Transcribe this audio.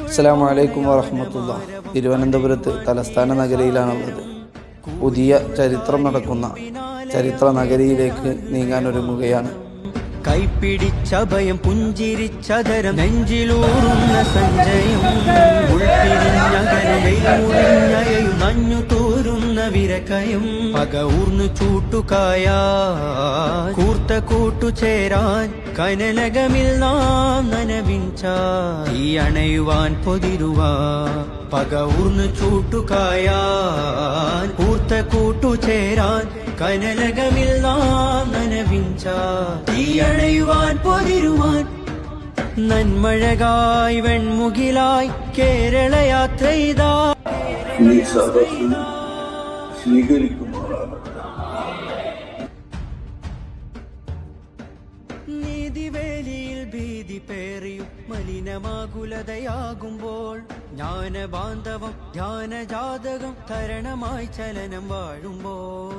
അസ്സലാമു അലൈക്കും വറഹ്മത്തുള്ളാഹി. തിരുവനന്തപുരത്ത് തലസ്ഥാന നഗരിയിലാണുള്ളത്. പുതിയ ചരിത്രം നടക്കുന്ന ചരിത്ര നഗരിയിലേക്ക് നീങ്ങാനൊരുങ്ങുകയാണ്. കൈപ്പിടിച്ചഭയം പുഞ്ചിരിച്ചതരം നെഞ്ചിലൂറുന്ന സഞ്ചയം ഉൾപ്പിരിഞ്ഞകലും നഞ്ഞു തോരുന്ന വിരക്കയും പക ഊർന്നു ചൂട്ടുകായാ കൂർത്ത കൂട്ടുചേരാൻ കനലകമിൽ നാം നനവിഞ്ച ഈ അണയുവാൻ പൊതിരുവാ പക ഊർന്നു ചൂട്ടുകായാൻ കൂർത്ത കൂട്ടുചേരാൻ കനലകമിൽ നാം നനവിഞ്ച ഈ അണയുവാൻ പൊതിരുവാൻ നന്മഴകായി വെൺമുകിലായി കേരള യാത്ര ചെയ്താ നീതിവേലിയിൽ ഭീതി പേറിയും മലിനമാകുലതയാകുമ്പോൾ ജ്ഞാനബാന്ധവം ധ്യാനജാതകം തരണമായി ചലനം വാഴുമ്പോൾ